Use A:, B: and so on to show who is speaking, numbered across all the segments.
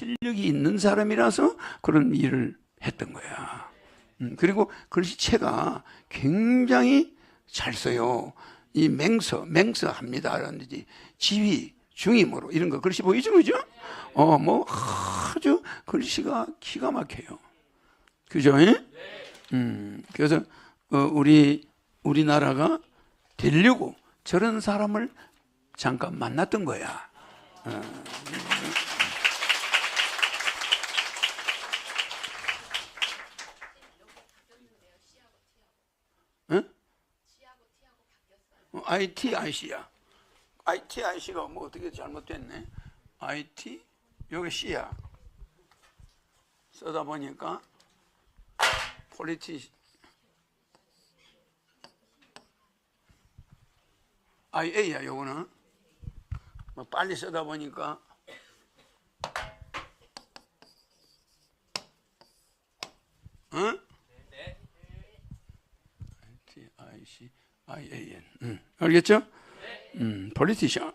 A: 실력이 있는 사람이라서 그런 일을 했던 거야. 그리고 글씨체가 굉장히 잘 써요. 이 맹서합니다라든지 지휘, 중임으로 이런 거 글씨 보이죠, 그죠? 뭐 아주 글씨가 기가 막혀요. 그죠? 그래서 우리나라가 되려고 저런 사람을 잠깐 만났던 거야. IT, IC야. IT, IC가 뭐 어떻게 잘못됐네. IT, 여기 C야. 쓰다 보니까 폴리티 IA야, 요거는. 뭐 빨리 쓰다 보니까 IT, IC, IAN. 알겠죠? 폴리티션.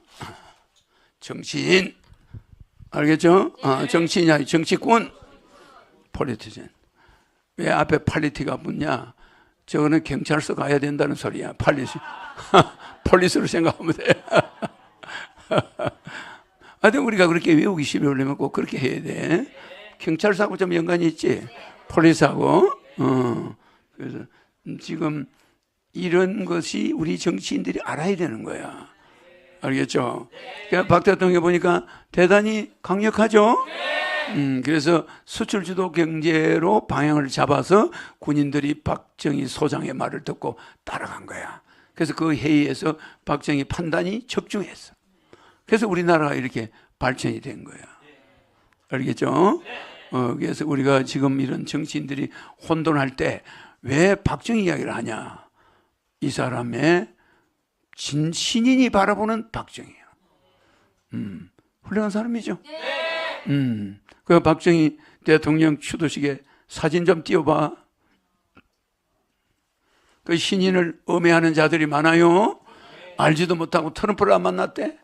A: 정치인. 알겠죠? 정치인이 아니라 정치꾼. 폴리티션. 왜 앞에 팔리티가 붙냐? 저거는 경찰서 가야 된다는 소리야. 폴리스로 생각하면 돼. 하여튼 우리가 그렇게 외우기 쉬우려면 꼭 그렇게 해야 돼. 경찰서하고 좀 연관이 있지? 폴리스하고. 그래서 지금 이런 것이 우리 정치인들이 알아야 되는 거야. 알겠죠? 그러니까 박 대통령 보니까 대단히 강력하죠? 그래서 수출주도 경제로 방향을 잡아서 군인들이 박정희 소장의 말을 듣고 따라간 거야. 그래서 그 회의에서 박정희 판단이 적중했어. 그래서 우리나라가 이렇게 발전이 된 거야. 알겠죠? 그래서 우리가 지금 이런 정치인들이 혼돈할 때 왜 박정희 이야기를 하냐? 이 사람의 신인이 바라보는 박정희야. 훌륭한 사람이죠? 그 박정희 대통령 추도식에 사진 좀 띄워봐. 그 신인을 음해하는 자들이 많아요. 알지도 못하고 트럼프를 안 만났대?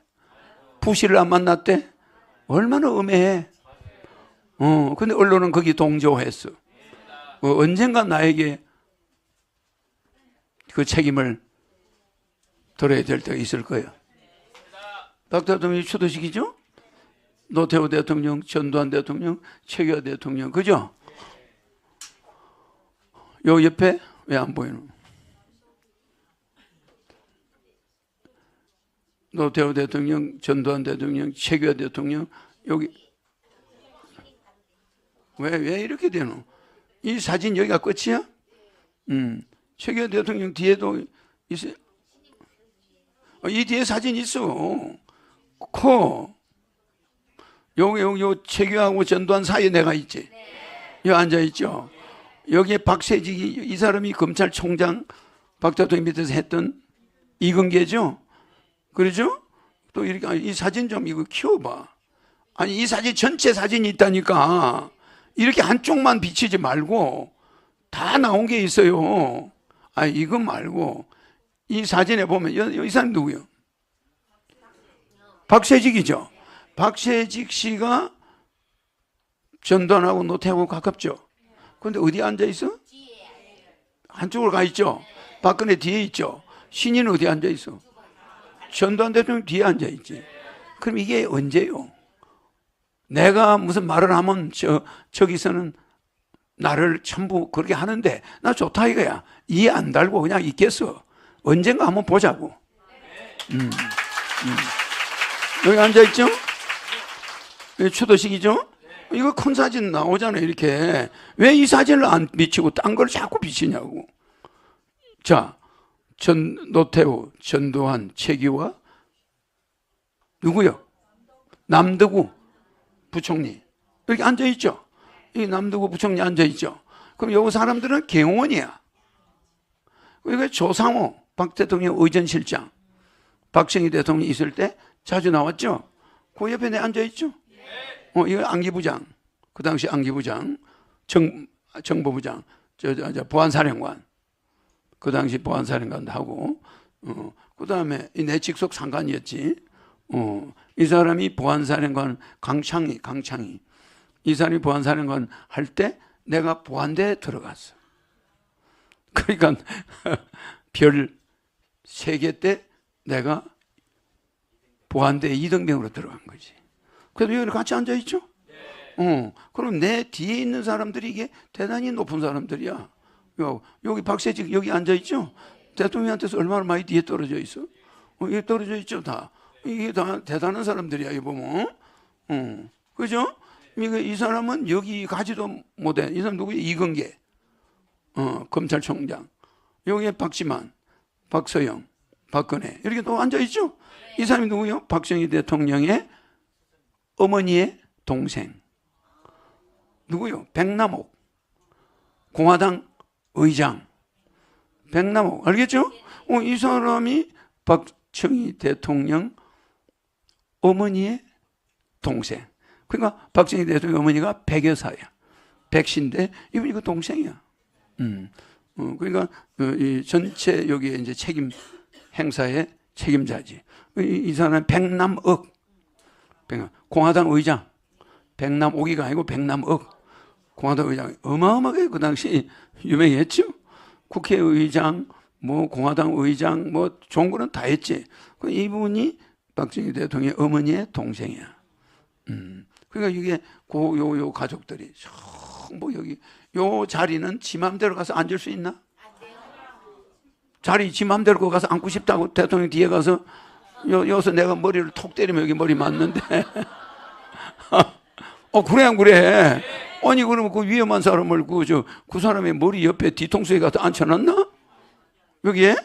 A: 부시를 안 만났대? 얼마나 음해해. 근데 언론은 거기 동조했어. 언젠가 나에게 그 책임을 들어야 될 때가 있을 거예요. 박 대통령이 추도식이죠? 노태우 대통령, 전두환 대통령, 최규하 대통령, 그죠? 요 옆에 왜 안 보이노? 노태우 대통령, 전두환 대통령, 최규하 대통령, 여기 왜 이렇게 되노? 이 사진 여기가 끝이야? 최규하 대통령 뒤에도 있어요. 이 뒤에 사진 있어. 커. 요 최규하고 전두환 사이에 내가 있지. 여기 앉아있죠. 여기에 박세직이, 이 사람이 검찰총장 박 대통령 밑에서 했던 이근계죠. 그러죠? 또 이렇게, 이 사진 좀 이거 키워봐. 아니, 이 사진 전체 사진이 있다니까. 이렇게 한쪽만 비치지 말고 다 나온 게 있어요. 이거 말고 이 사진에 보면 이 사람 누구요? 박세직이죠. 박세직 씨가 전두환하고 노태우하고 가깝죠. 그런데 어디 앉아 있어? 한쪽으로 가 있죠. 박근혜 뒤에 있죠. 신인은 어디 앉아 있어? 전두환 대통령 뒤에 앉아 있지. 그럼 이게 언제요? 내가 무슨 말을 하면 저기서는 나를 전부 그렇게 하는데 나 좋다 이거야. 이해 안 달고 그냥 있겠어. 언젠가 한번 보자고. 여기 앉아있죠? 추도식이죠? 이거 큰 사진 나오잖아요. 이렇게. 왜 이 사진을 안 비치고 딴 걸 자꾸 비치냐고. 자, 노태우, 전두환, 최규하 누구요? 남대구 부총리 이렇게 앉아있죠. 이 남대구 부총리 앉아있죠. 그럼 요 사람들은 경호원이야. 그러니까 조상호 박 대통령 의전실장 박정희 대통령이 있을 때 자주 나왔죠. 그 옆에 내 앉아있죠. 이거 안기부장, 그 당시 안기부장, 정보부장, 보안사령관, 그 당시 보안사령관도 하고, 그 다음에 내 직속 상관이었지. 이 사람이 보안사령관 강창희. 이 사람이 보안사령관 할 때 내가 보안대에 들어갔어. 그러니까 별 3개 때 내가 보안대 2등병으로 들어간 거지. 그래도 여기 같이 앉아있죠? 그럼 내 뒤에 있는 사람들이 이게 대단히 높은 사람들이야. 여기 박세직 여기 앉아있죠? 대통령한테서 얼마나 많이 뒤에 떨어져 있어? 여기 떨어져 있죠, 다. 이게 다 대단한 사람들이야, 이 보면. 그죠? 이 사람은 여기 가지도 못해. 이 사람 누구야? 이근계. 검찰총장. 여기에 박지만, 박서영, 박근혜. 이렇게 또 앉아있죠? 이 사람이 누구요? 박정희 대통령의 어머니의 동생. 누구요? 백남옥. 공화당 의장. 백남옥. 알겠죠? 이 사람이 박정희 대통령 어머니의 동생. 그러니까 박정희 대통령 어머니가 백여사야. 백신데 이거 동생이야. 그러니까 이 전체 여기에 이제 책임 행사의 책임자지. 이 사람은 백남억. 공화당 의장. 백남옥이가 아니고 백남억. 공화당 의장. 어마어마하게 그 당시 유명했죠. 국회의장, 뭐 공화당 의장, 뭐 좋은 거는 다 했지. 이분이 박정희 대통령의 어머니의 동생이야. 그러니까 이게 요 가족들이 뭐 여기 요 자리는 지 맘대로 가서 앉을 수 있나? 자리 지 맘대로 가서 앉고 싶다고 대통령 뒤에 가서 여기서 내가 머리를 톡 때리면 여기 머리 맞는데. 그래 안 그래? 아니 그러면 그 위험한 사람을 그 사람의 머리 옆에 뒤통수에 가서 앉혀놨나? 여기에?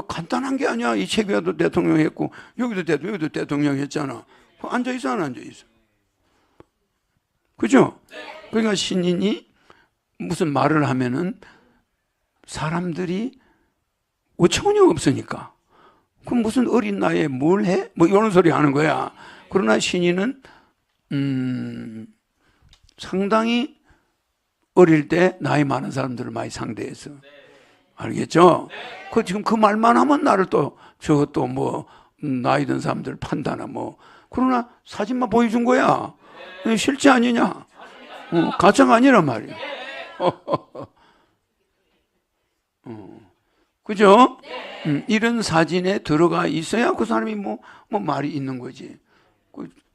A: 간단한 게 아니야. 이 최규하도 대통령 했고 여기도 대통령 했잖아. 앉아있어 안 앉아있어? 그죠? 그러니까 신인이 무슨 말을 하면은 사람들이 어처구니가 없으니까 그럼 무슨 어린 나이에 뭘 해? 뭐 이런 소리 하는 거야. 그러나 신인은 상당히 어릴 때 나이 많은 사람들을 많이 상대해서 알겠죠? 지금 그 말만 하면 나를 저것도 뭐 나이 든 사람들 판단하 뭐 그러나 사진만 보여준 거야. 실제 아니냐? 가짜가 아니란 말이야. 그죠? 이런 사진에 들어가 있어야 그 사람이 뭐 말이 있는 거지.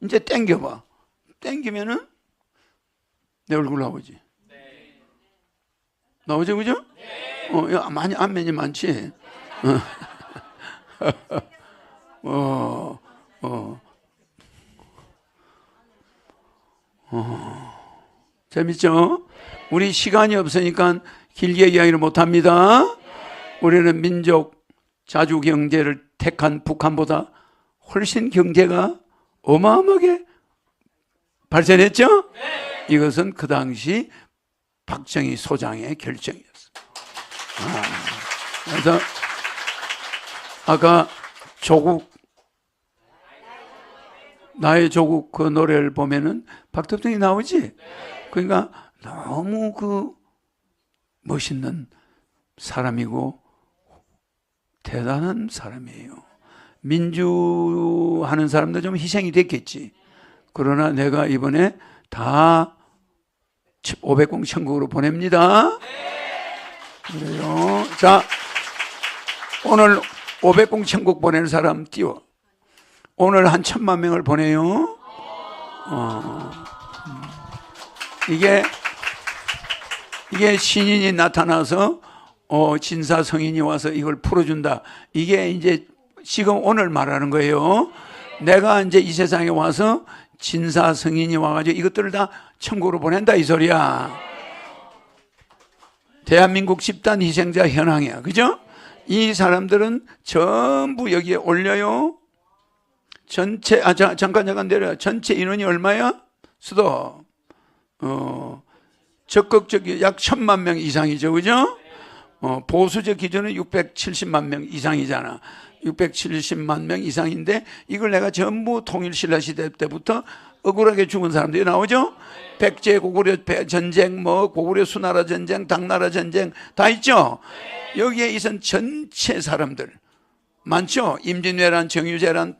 A: 이제 땡겨봐. 땡기면은 내 얼굴 나오지. 나오죠, 그죠? 많이 안면이 많지. 재밌죠? 우리 시간이 없으니까 길게 이야기를 못합니다. 우리는 민족 자주 경제를 택한 북한보다 훨씬 경제가 어마어마하게 발전했죠? 이것은 그 당시 박정희 소장의 결정이었어. 그래서 아까 나의 조국 그 노래를 보면은 박덕등이 나오지? 그러니까 너무 멋있는 사람이고 대단한 사람이에요. 민주하는 사람도 좀 희생이 됐겠지. 그러나 내가 이번에 다 500공 천국으로 보냅니다. 그래요. 자, 오늘 500공 천국 보내는 사람 띄워. 오늘 한 1000만 명을 보내요. 이게 신인이 나타나서 진사 성인이 와서 이걸 풀어준다. 이게 이제 지금 오늘 말하는 거예요. 내가 이제 이 세상에 와서 진사 성인이 와가지고 이것들을 다 천국으로 보낸다 이 소리야. 대한민국 집단 희생자 현황이야. 그죠? 이 사람들은 전부 여기에 올려요. 전체 잠깐 내려. 전체 인원이 얼마야? 수도 적극적이 약 1000만 명 이상이죠. 그죠? 보수적 기준은 670만 명 이상이잖아. 670만 명 이상인데 이걸 내가 전부 통일신라시대 때부터 억울하게 죽은 사람들이 나오죠. 백제 고구려 전쟁, 고구려 수나라 전쟁, 당나라 전쟁 다 있죠. 여기에 있은 전체 사람들 많죠. 임진왜란, 정유재란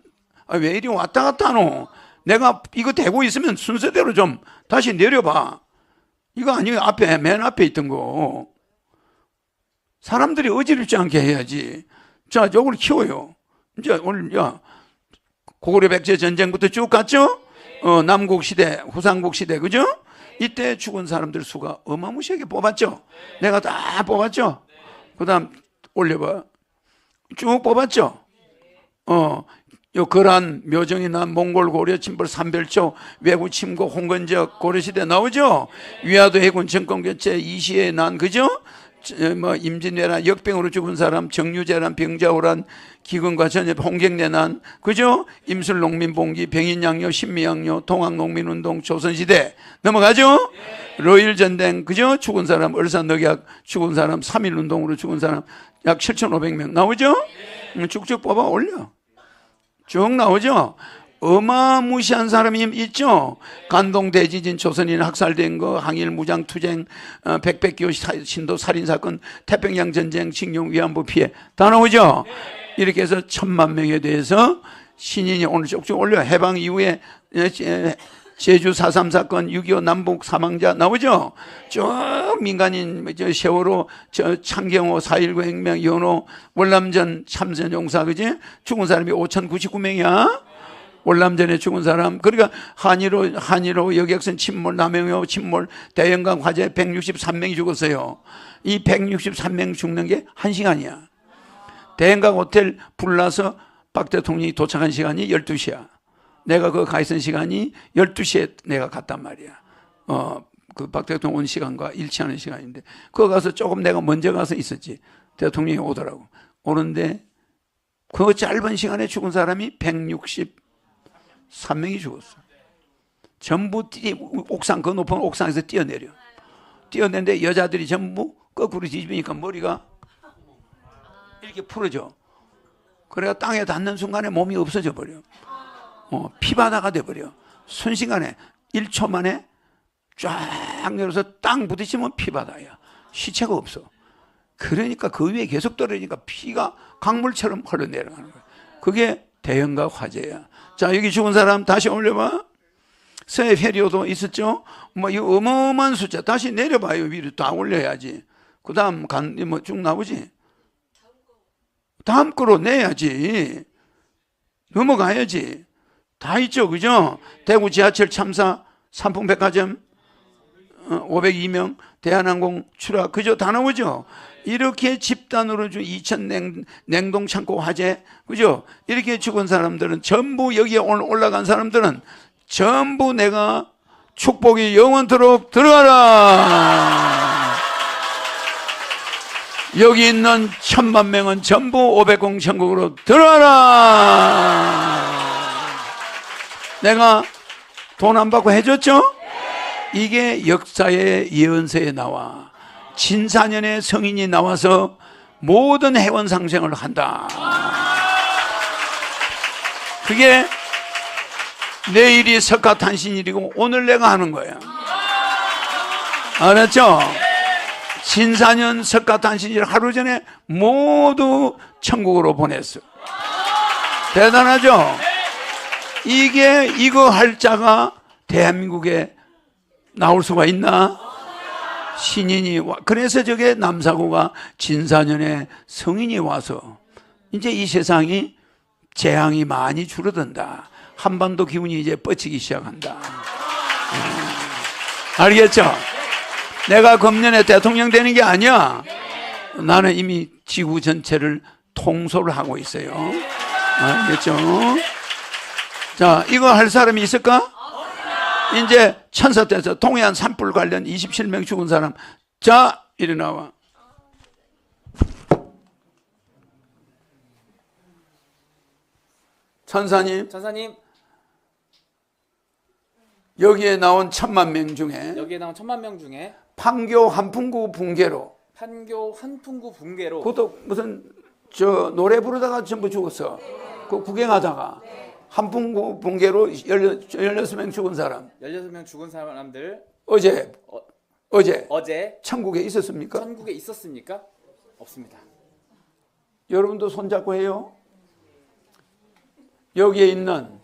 A: 왜 이리 왔다 갔다 하노? 내가 이거 대고 있으면 순서대로 좀 다시 내려봐. 이거 아니에요. 맨 앞에 있던 거. 사람들이 어지럽지 않게 해야지. 자, 요걸 키워요. 이제 오늘, 고구려 백제 전쟁부터 쭉 갔죠? 남국 시대, 후삼국 시대, 그죠? 이때 죽은 사람들 수가 어마무시하게 뽑았죠? 내가 다 뽑았죠? 그 다음 올려봐. 쭉 뽑았죠? 요 거란, 묘정이 난 몽골, 고려, 침벌, 삼별초, 외구, 침고, 홍건적, 고려시대 나오죠? 위화도 해군 정권 교체, 이시에 난, 그죠? 임진왜란, 역병으로 죽은 사람, 정유재란, 병자호란, 기근과 전염, 홍경내난, 그죠? 임술농민봉기, 병인양요, 신미양요, 동학농민운동, 조선시대 넘어가죠? 러일전쟁, 그죠? 죽은 사람, 을사늑약 죽은 사람, 3.1운동으로 죽은 사람 약 7,500명 나오죠? 쭉쭉 뽑아 올려. 쭉 나오죠? 어마무시한 사람이 있죠? 간동 대지진, 조선인 학살된 거, 항일 무장투쟁, 백백기호 신도 살인사건, 태평양 전쟁, 징용 위안부 피해 다 나오죠? 이렇게 해서 1,000만 명에 대해서 신인이 오늘 쭉쭉 올려. 해방 이후에 제주 4.3 사건, 6.25 남북 사망자 나오죠? 쭉 민간인, 세월호, 창경호, 4.19 혁명, 연호, 월남전 참전용사, 그지? 죽은 사람이 5,099명이야. 월남전에 죽은 사람. 그러니까 한일호 여객선 침몰, 남해요 침몰, 대영강 화재 163명이 죽었어요. 이 163명 죽는 게 1시간이야. 대영강 호텔 불나서 박 대통령이 도착한 시간이 12시야. 내가 거기 가 있은 시간이 12시에 내가 갔단 말이야. 그 박 대통령 온 시간과 일치하는 시간인데, 거기 가서 조금 내가 먼저 가서 있었지. 대통령이 오더라고. 오는데 그 짧은 시간에 죽은 사람이 163명이 죽었어. 전부 옥상, 그 높은 옥상에서 뛰어내는데 여자들이 전부 거꾸로 뒤집으니까 머리가 이렇게 풀어져. 그래가 땅에 닿는 순간에 몸이 없어져 버려. 피바다가 돼버려. 순식간에 1초 만에 쫙 열어서 땅 부딪히면 피바다야. 시체가 없어. 그러니까 그 위에 계속 떨어지니까 피가 강물처럼 흘러내려가는 거야. 그게 대형각 화재야. 자, 여기 죽은 사람 다시 올려봐. 서해 페리오도 있었죠? 이 어마어마한 숫자. 다시 내려봐요. 위로 다 올려야지. 그 다음 쭉 나오지? 다음 거로 내야지. 넘어가야지. 다 있죠, 그죠? 대구 지하철 참사, 삼풍백화점 502명, 대한항공 추락, 그죠? 다 나오죠? 이렇게 집단으로 2,000 냉동창고 화재, 그죠? 이렇게 죽은 사람들은 전부, 여기에 오늘 올라간 사람들은 전부 내가 축복이 영원토록 들어가라. 여기 있는 1,000만 명은 전부 500공 천국으로 들어가라. 내가 돈 안 받고 해줬죠? 이게 역사의 예언서에 나와. 진사년의 성인이 나와서 모든 해원 상생을 한다. 그게 내일이 석가탄신일이고 오늘 내가 하는 거야. 알았죠? 진사년 석가탄신일 하루 전에 모두 천국으로 보냈어. 대단하죠? 이거 할 자가 대한민국에 나올 수가 있나? 신인이 와. 그래서 저게 남사고가 진사년에 성인이 와서 이제 이 세상이 재앙이 많이 줄어든다. 한반도 기운이 이제 뻗치기 시작한다. 알겠죠? 내가 금년에 대통령 되는 게 아니야. 나는 이미 지구 전체를 통솔을 하고 있어요. 알겠죠? 자, 이거 할 사람이 있을까? 이제 천사 때에서 동해안 산불 관련 27명 죽은 사람. 자, 이리 나와. 천사님, 여기에 나온 1,000만 명 중에 판교 한풍구 붕괴로 그것도 무슨 노래 부르다가 전부 죽었어. 그 구경하다가 한풍구 붕괴로 16명 죽은 사람.
B: 16명 죽은 사람들
A: 어제
B: 천국에
A: 있었습니까?
B: 없습니다.
A: 여러분도 손잡고 해요. 여기에 있는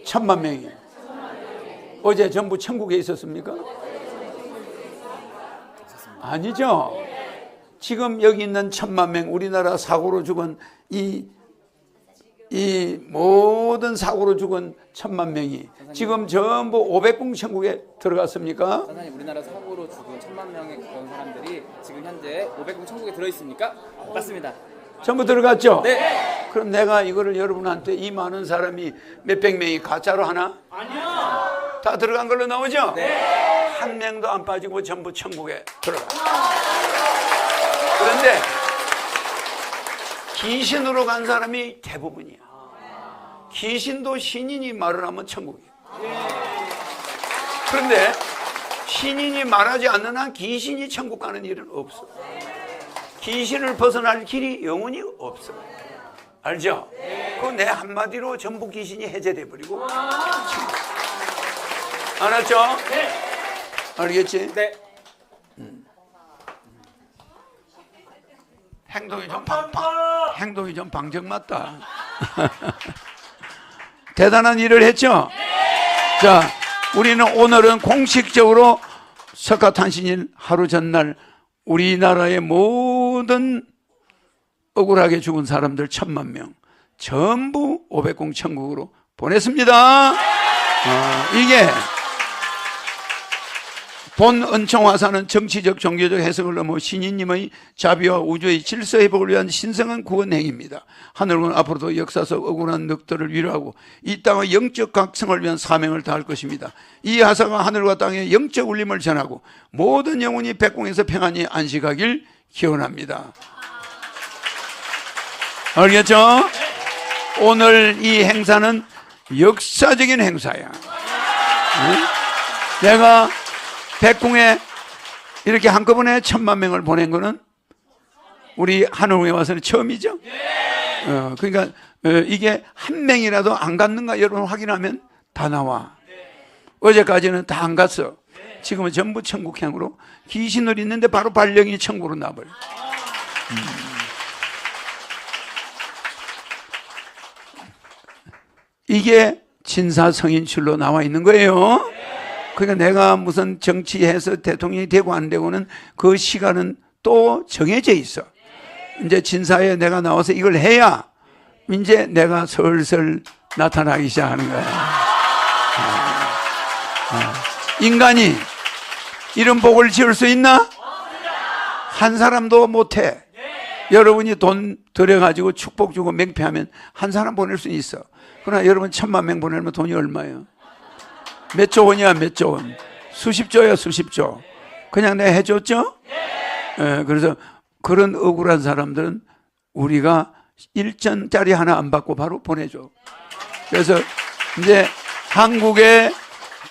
A: 천만 명이. 어제 전부 천국에 있었습니까? 아니죠. 지금 여기 있는 천만 명, 우리나라 사고로 죽은 이 모든 사고로 죽은 천만 명이 지금 전부 500공 천국에 들어갔습니까?
B: 선생님, 우리나라 사고로 죽은 1,000만 명의 그런 사람들이 지금 현재 500공 천국에 들어 있습니까? 맞습니다.
A: 전부 들어갔죠?
B: 네.
A: 그럼 내가 이거를 여러분한테 이 많은 사람이 몇백 명이 가짜로 하나?
B: 아니요.
A: 다 들어간 걸로 나오죠?
B: 네.
A: 한 명도 안 빠지고 전부 천국에 들어가. 그런데 귀신으로 간 사람이 대부분이야. 귀신도 신인이 말을 하면 천국이야. 그런데 신인이 말하지 않는 한 귀신이 천국 가는 일은 없어. 귀신을 벗어날 길이 영원히 없어. 알죠? 그 내 한마디로 전부 귀신이 해제돼 버리고. 알았죠? 알겠지?
B: 네.
A: 행동이 좀 방정 맞다. 대단한 일을 했죠? 자, 우리는 오늘은 공식적으로 석가탄신일 하루 전날 우리나라의 모든 억울하게 죽은 사람들 1,000만 명 전부 500공 천국으로 보냈습니다. 이게 본 은총화사는 정치적 종교적 해석을 넘어 신인님의 자비와 우주의 질서 회복을 위한 신성한 구원 행위입니다. 하늘은 앞으로도 역사 속 억울한 늑들을 위로하고 이 땅의 영적 각성을 위한 사명을 다할 것입니다. 이 하사가 하늘과 땅에 영적 울림을 전하고 모든 영혼이 백공에서 평안히 안식하길 기원합니다. 알겠죠? 오늘 이 행사는 역사적인 행사야. 내가 백궁에 이렇게 한꺼번에 1,000만 명을 보낸 거는 우리 한옥에 와서는 처음이죠. 그러니까 이게 한 명이라도 안 갔는가 여러분 확인하면 다 나와. 어제까지는 다 안 갔어. 지금은 전부 천국행으로 귀신을 있는데 바로 발령이 천국으로 나버려. 이게 진사성인출로 나와 있는 거예요. 그러니까 내가 무슨 정치해서 대통령이 되고 안 되고는 그 시간은 또 정해져 있어. 이제 진사에 내가 나와서 이걸 해야 이제 내가 슬슬 나타나기 시작하는 거야. 인간이 이런 복을 지을 수 있나? 한 사람도 못해. 여러분이 돈 들여가지고 축복 주고 맹패하면 한 사람 보낼 수 있어. 그러나 여러분 1,000만 명 보내면 돈이 얼마예요? 몇 조 원이야, 몇 조 원. 수십 조야, 수십 조. 그냥 내가 해줬죠? 그래서 그런 억울한 사람들은 우리가 1전짜리 하나 안 받고 바로 보내줘. 그래서 이제 한국의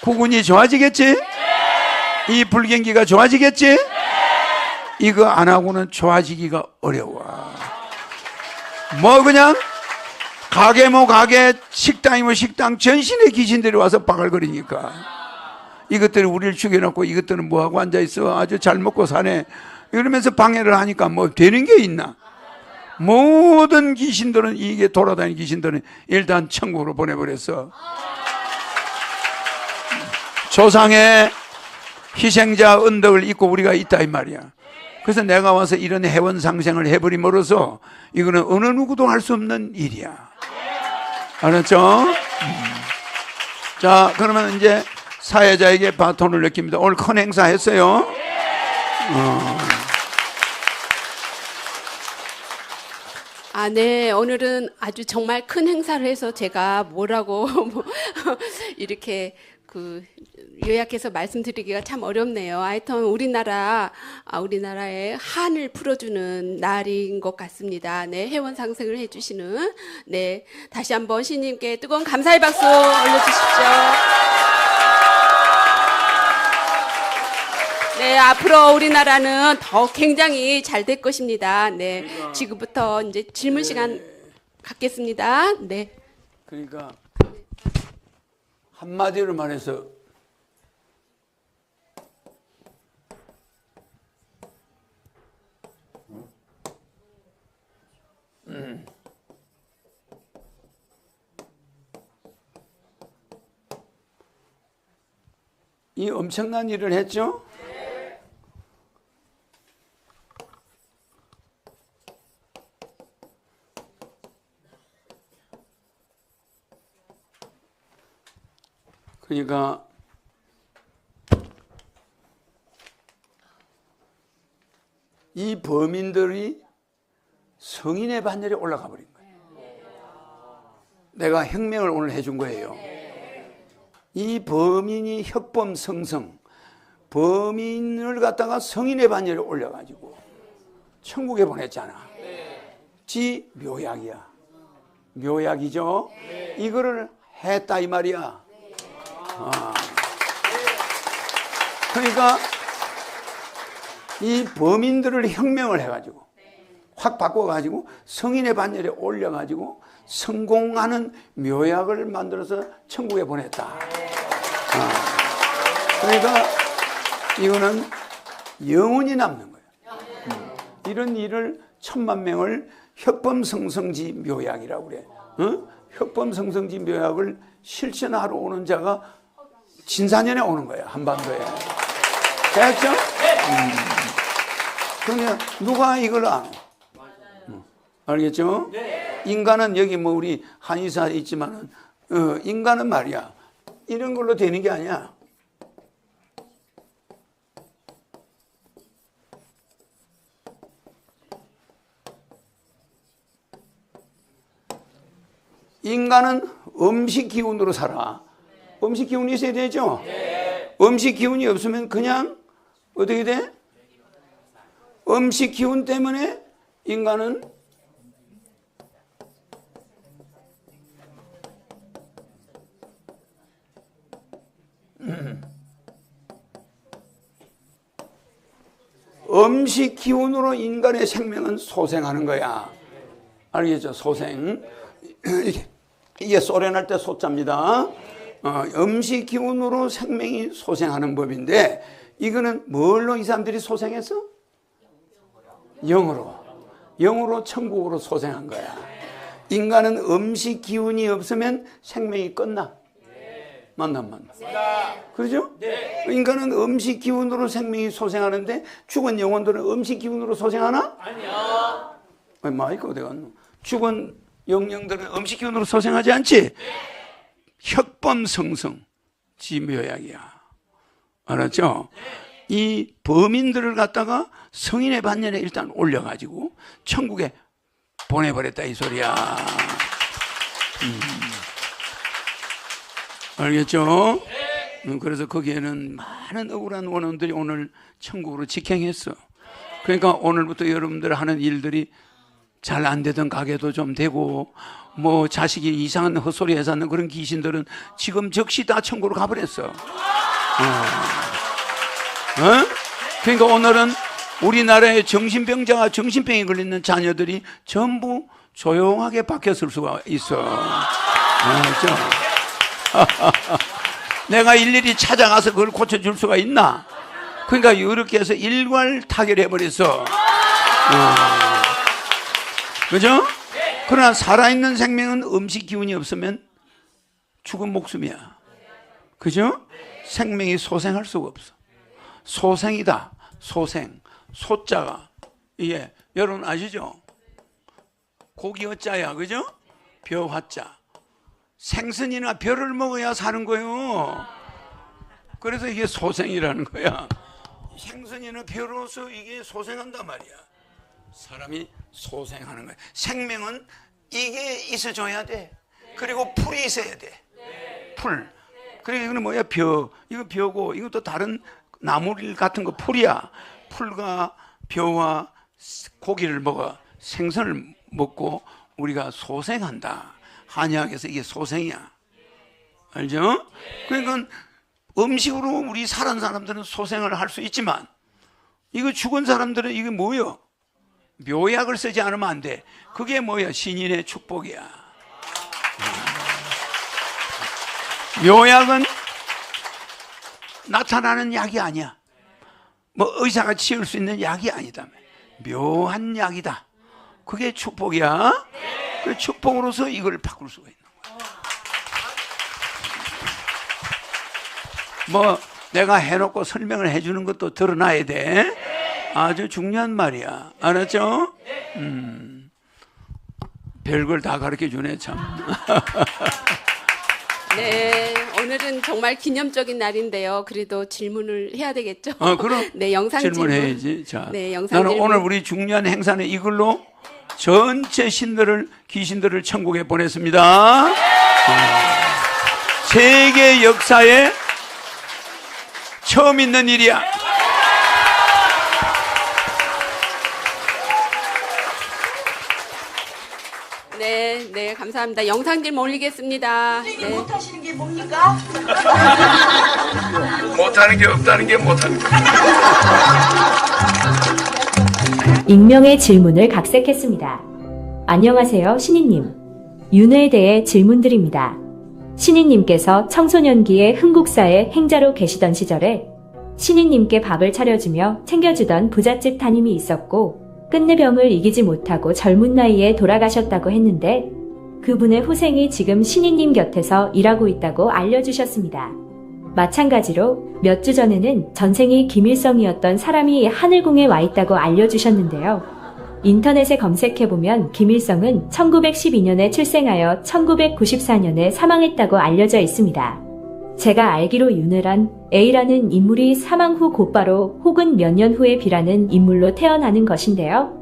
A: 국운이 좋아지겠지? 이 불경기가 좋아지겠지? 이거 안 하고는 좋아지기가 어려워. 뭐 그냥 가게 뭐 가게, 식당이 뭐 식당, 전신의 귀신들이 와서 바글거리니까 이것들이 우리를 죽여놓고 이것들은 뭐하고 앉아있어? 아주 잘 먹고 사네. 이러면서 방해를 하니까 뭐 되는 게 있나? 모든 귀신들은, 이게 돌아다니는 귀신들은 일단 천국으로 보내버렸어. 조상의 희생자 언덕을 잊고 우리가 있다 이 말이야. 그래서 내가 와서 이런 해원상생을 해버림으로써 이거는 어느 누구도 할 수 없는 일이야. 알았죠? 자, 그러면 이제 사회자에게 바톤을 맡깁니다. 오늘 큰 행사 했어요.
C: 네. 오늘은 아주 정말 큰 행사를 해서 제가 뭐라고 이렇게 요약해서 말씀드리기가 참 어렵네요. 하여튼 우리나라의 한을 풀어주는 날인 것 같습니다. 네, 회원 상생을 해주시는, 네, 다시 한번 신님께 뜨거운 감사의 박수 올려주십시오. 네, 앞으로 우리나라는 더 굉장히 잘 될 것입니다. 네, 지금부터 이제 질문 시간 갖겠습니다. 네.
A: 그러니까 한마디로 말해서 이 엄청난 일을 했죠? 그러니까 이 범인들이 성인의 반열에 올라가 버린 거예요. 내가 혁명을 오늘 해준 거예요. 이 범인이 혁범성성, 범인을 갖다가 성인의 반열에 올려가지고 천국에 보냈잖아. 지 묘약이야. 묘약이죠. 이거를 했다 이 말이야. 그러니까 이 범인들을 혁명을 해가지고 확 바꿔가지고 성인의 반열에 올려가지고 성공하는 묘약을 만들어서 천국에 보냈다. 그러니까 이거는 영원히 남는 거예요. 이런 일을 1000만 명을 혁범성성지 묘약이라고 그래. 혁범성성지 묘약을 실천하러 오는 자가 진사년에 오는 거예요. 한반도에. 됐죠? 그러면 누가 이걸 아노? 알겠죠? 인간은 여기 뭐 우리 한의사 있지만은 인간은 말이야 이런 걸로 되는 게 아니야. 인간은 음식 기운으로 살아. 음식 기운이 있어야 되죠? 음식 기운이 없으면 그냥 어떻게 돼? 음식 기운 때문에 인간은 음식 기운으로 인간의 생명은 소생하는 거야. 알겠죠? 소생. 이게 소련할 때 소자입니다. 음식 기운으로 생명이 소생하는 법인데 이거는 뭘로 이 사람들이 소생했어? 영으로. 영으로 천국으로 소생한 거야. 인간은 음식 기운이 없으면 생명이 끝나. 맞나? 그렇죠? 인간은 음식 기운으로 생명이 소생하는데 죽은 영혼들은 음식 기운으로 소생하나?
B: 아니요.
A: 아니 마이크 어디 갔노? 죽은 영령들은 음식 기운으로 소생하지 않지? 혁범성성 지묘약이야. 알았죠? 이 범인들을 갖다가 성인의 반열에 일단 올려가지고 천국에 보내버렸다 이 소리야. 알겠죠? 그래서 거기에는 많은 억울한 원혼들이 오늘 천국으로 직행했어. 그러니까 오늘부터 여러분들 하는 일들이 잘 안 되던 가게도 좀 되고 뭐 자식이 이상한 헛소리 해서 하는 그런 귀신들은 지금 즉시 다 천국으로 가버렸어. 그러니까 오늘은 우리나라의 정신병자와 정신병에 걸리는 자녀들이 전부 조용하게 박혔을 수가 있어. 내가 일일이 찾아가서 그걸 고쳐줄 수가 있나? 그러니까 이렇게 해서 일괄 타결해버렸어. 그죠? 그러나 살아있는 생명은 음식 기운이 없으면 죽은 목숨이야. 그죠? 생명이 소생할 수가 없어. 소생이다. 소생. 소자가 이게 여러분 아시죠? 고기 어자야. 그죠? 벼 화자. 생선이나 벼를 먹어야 사는 거예요. 그래서 이게 소생이라는 거야. 생선이나 벼로서 이게 소생한단 말이야. 사람이 소생하는 거야. 생명은 이게 있어줘야 돼. 그리고 풀이 있어야 돼. 풀. 그리고 이거는 뭐야? 벼. 이거 벼고 이것도 다른 나물 같은 거 풀이야. 풀과 벼와 고기를 먹어. 생선을 먹고 우리가 소생한다. 한의학에서 이게 소생이야. 알죠? 그러니까 음식으로 우리 살은 사람들은 소생을 할 수 있지만 이거 죽은 사람들은 이게 뭐예요? 묘약을 쓰지 않으면 안 돼. 그게 뭐야? 신인의 축복이야. 묘약은 나타나는 약이 아니야. 뭐 의사가 치울 수 있는 약이 아니다. 묘한 약이다. 그게 축복이야. 그 축복으로서 이걸 바꿀 수가 있는 거야. 뭐 내가 해놓고 설명을 해주는 것도 드러나야 돼. 아주 중요한 말이야. 알았죠? 별걸 다 가르쳐 주네, 참.
C: 네, 오늘은 정말 기념적인 날인데요. 그래도 질문을 해야 되겠죠?
A: 그럼
C: 네, 영상
A: 질문해야지. 자,
C: 네, 영상
A: 나는
C: 질문.
A: 오늘 우리 중요한 행사는 이걸로 전체 귀신들을 천국에 보냈습니다. 세계 역사에 처음 있는 일이야.
C: 네, 네, 감사합니다. 영상 질문 올리겠습니다. 네.
D: 못하시는 게 뭡니까?
A: 못하는 게 없다는 게 못하는 게.
E: 익명의 질문을 각색했습니다. 안녕하세요, 신이님. 윤회에 대해 질문드립니다. 신이님께서 청소년기에 흥국사의 행자로 계시던 시절에 신이님께 밥을 차려주며 챙겨주던 부잣집 담임이 있었고 끝내 병을 이기지 못하고 젊은 나이에 돌아가셨다고 했는데 그분의 후생이 지금 신이님 곁에서 일하고 있다고 알려주셨습니다. 마찬가지로 몇 주 전에는 전생이 김일성이었던 사람이 하늘궁에 와 있다고 알려주셨는데요. 인터넷에 검색해보면 김일성은 1912년에 출생하여 1994년에 사망했다고 알려져 있습니다. 제가 알기로 윤회란 A라는 인물이 사망 후 곧바로 혹은 몇 년 후에 B라는 인물로 태어나는 것인데요.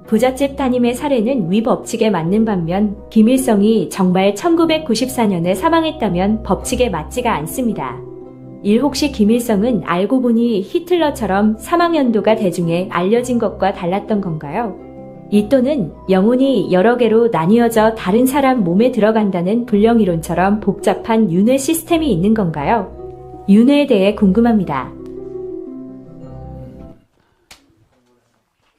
E: 부잣집 담임의 사례는 위 법칙에 맞는 반면 김일성이 정말 1994년에 사망했다면 법칙에 맞지가 않습니다. 혹시 김일성은 알고 보니 히틀러처럼 사망 연도가 대중에 알려진 것과 달랐던 건가요? 이 또는 영혼이 여러 개로 나뉘어져 다른 사람 몸에 들어간다는 불령이론처럼 복잡한 윤회 시스템이 있는 건가요? 윤회에 대해 궁금합니다.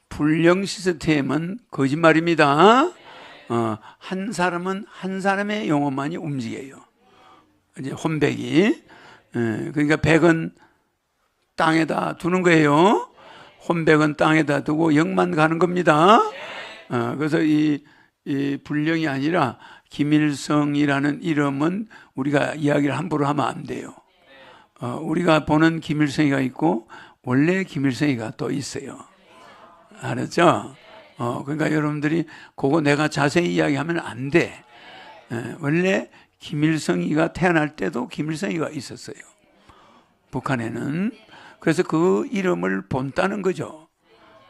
A: 불령 시스템은 거짓말입니다. 한 사람은 한 사람의 영혼만이 움직여요. 이제 혼백이. 그러니까 백은 땅에다 두는 거예요. 혼백은 땅에다 두고 영만 가는 겁니다. 그래서 이 불령이 아니라 김일성이라는 이름은 우리가 이야기를 함부로 하면 안 돼요. 우리가 보는 김일성이가 있고 원래 김일성이가 또 있어요. 알았죠? 그러니까 여러분들이 그거 내가 자세히 이야기하면 안 돼. 원래 김일성이가 태어날 때도 김일성이가 있었어요. 북한에는. 그래서 그 이름을 본다는 거죠.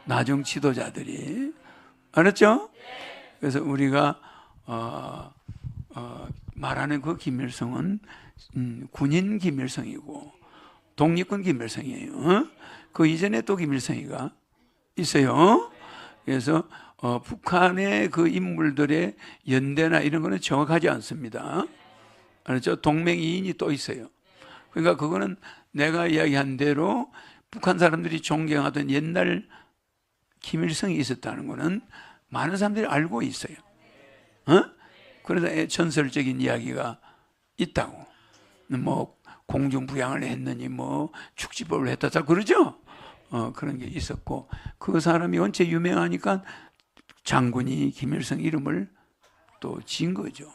A: 나중 지도자들이. 알았죠? 그래서 우리가 말하는 그 김일성은 군인 김일성이고 독립군 김일성이에요. 그 이전에 또 김일성이가 있어요. 그래서 북한의 그 인물들의 연대나 이런 거는 정확하지 않습니다. 알았죠? 동맹이인이 또 있어요. 그러니까 그거는 내가 이야기한 대로 북한 사람들이 존경하던 옛날 김일성이 있었다는 거는 많은 사람들이 알고 있어요. 그래서 전설적인 이야기가 있다고. 뭐 공중부양을 했느니 뭐 축지법을 했다 그러죠. 그런 게 있었고 그 사람이 원체 유명하니까 장군이 김일성 이름을 또 지은 거죠.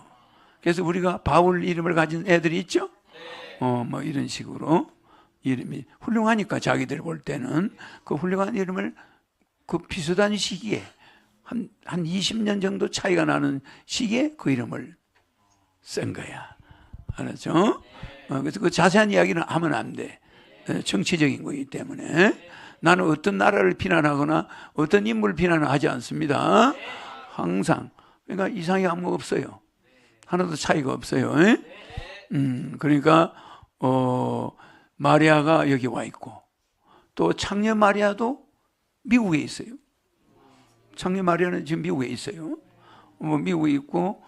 A: 그래서 우리가 바울 이름을 가진 애들이 있죠. 뭐 이런 식으로 이름이 훌륭하니까 자기들 볼 때는 그 훌륭한 이름을 그 비슷한 시기에 한 20년 정도 차이가 나는 시기에 그 이름을 쓴 거야. 알았죠? 그래서 그 자세한 이야기는 하면 안 돼. 정치적인 거기 때문에. 나는 어떤 나라를 비난하거나 어떤 인물을 비난하지 않습니다. 항상. 그러니까 이상이 아무 없어요. 하나도 차이가 없어요. 그러니까 마리아가 여기 와 있고 또 창녀 마리아도 미국에 있어요. 창녀 마리아는 지금 미국에 있어요. 미국에 있고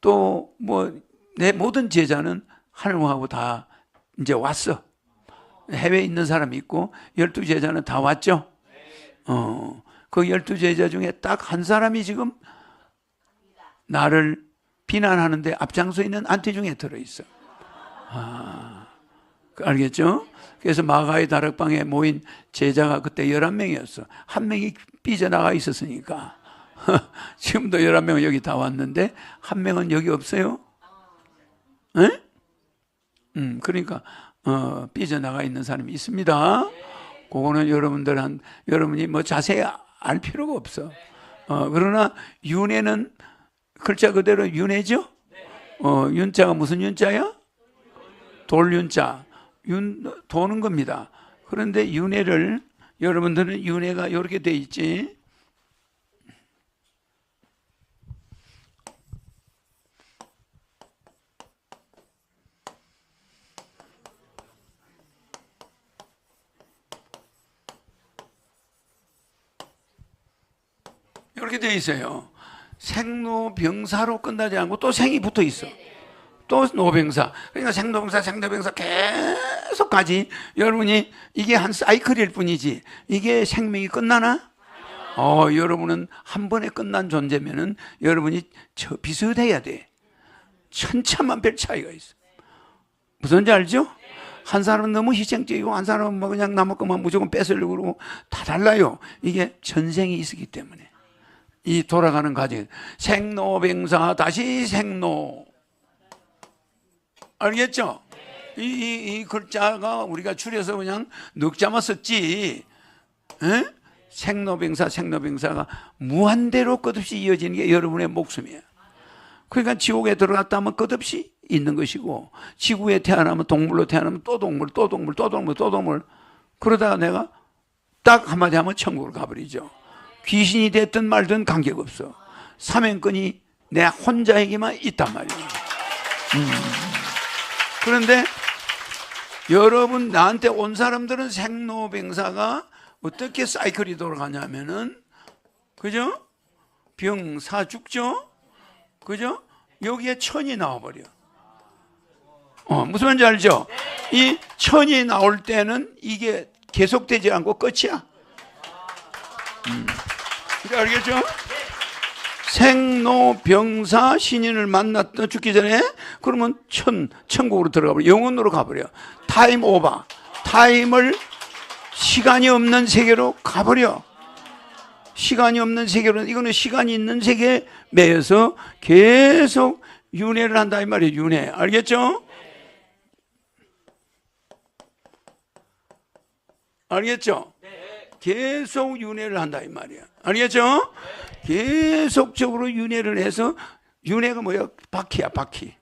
A: 또 뭐 내 모든 제자는 하늘하고 다 이제 왔어. 해외에 있는 사람이 있고 12제자는 다 왔죠. 그 12제자 중에 딱 한 사람이 지금 나를 비난하는데 앞장서 있는 안티 중에 들어있어. 알겠죠? 그래서 마가의 다락방에 모인 제자가 그때 11명이었어. 한 명이 삐져나가 있었으니까. 지금도 11명은 여기 다 왔는데 한 명은 여기 없어요? 에? 그러니까 삐져나가 있는 사람이 있습니다. 그거는 여러분이 뭐 자세히 알 필요가 없어. 그러나 윤회는 글자 그대로 윤회죠? 윤자가 무슨 윤자야? 돌윤자. 도는 겁니다. 그런데 윤회를, 여러분들은 윤회가 이렇게 돼 있지. 이렇게 돼 있어요. 생로병사로 끝나지 않고 또 생이 붙어 있어. 또 노병사. 그러니까 생로병사 계속 가지. 여러분이 이게 한 사이클일 뿐이지. 이게 생명이 끝나나? 여러분은 한 번에 끝난 존재면은 여러분이 비슷해야 돼. 천차만별 차이가 있어. 무슨지 알죠? 한 사람은 너무 희생적이고 한 사람은 뭐 그냥 남의 것만 무조건 뺏으려고 그러고 다 달라요. 이게 전생이 있었기 때문에. 이 돌아가는 과정. 생로병사 다시 생로. 알겠죠? 이 글자가 우리가 줄여서 그냥 넉자만 썼지. 에? 생로병사가 무한대로 끝없이 이어지는 게 여러분의 목숨이에요. 그러니까 지옥에 들어갔다 하면 끝없이 있는 것이고, 지구에 태어나면 동물로 태어나면 또 동물, 또 동물, 또 동물, 또 동물. 그러다가 내가 딱 한마디 하면 천국으로 가버리죠. 귀신이 됐든 말든 관계없어. 사명권이 내 혼자에게만 있단 말이에요. 그런데 여러분, 나한테 온 사람들은 생로병사가 어떻게 사이클이 돌아가냐면은, 그죠? 병사 죽죠? 그죠? 여기에 천이 나와버려. 무슨 말인지 알죠? 이 천이 나올 때는 이게 계속되지 않고 끝이야. 알겠죠? 생로병사 신인을 만났던 죽기 전에 그러면 천국으로 들어가 버려. 영혼으로 가버려. 타임 오버. 타임을 시간이 없는 세계로 가버려. 시간이 없는 세계로, 이거는 시간이 있는 세계에 매여서 계속 윤회를 한다 이 말이에요. 윤회. 알겠죠? 알겠죠? 계속 윤회를 한다 이 말이야. 알겠죠? 계속적으로 윤회를 해서, 윤회가 뭐야? 바퀴야, 바퀴.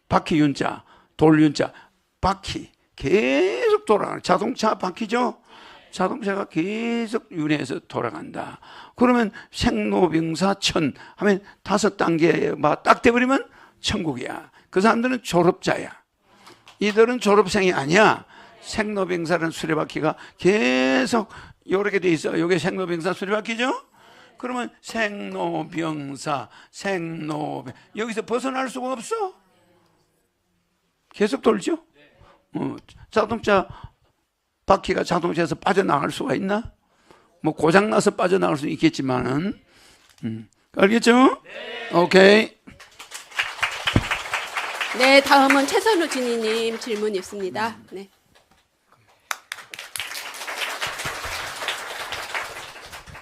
A: 바퀴 윤자, 돌 윤자, 바퀴. 계속 돌아가는, 자동차 바퀴죠? 자동차가 계속 윤회해서 돌아간다. 그러면 생로병사천 하면 5단계 딱 돼버리면 천국이야. 그 사람들은 졸업자야. 이들은 졸업생이 아니야. 생로병사라는 수레바퀴가 계속 이렇게 돼 있어. 이게 생로병사 수레바퀴죠? 그러면 생로병사, 여기서 벗어날 수가 없어. 계속 돌죠? 자동차 바퀴가 자동차에서 빠져나갈 수가 있나? 뭐 고장나서 빠져나갈 수 있겠지만은, 알겠죠? 네. 오케이.
C: 네, 다음은 최선우 진희님 질문 있습니다. 네.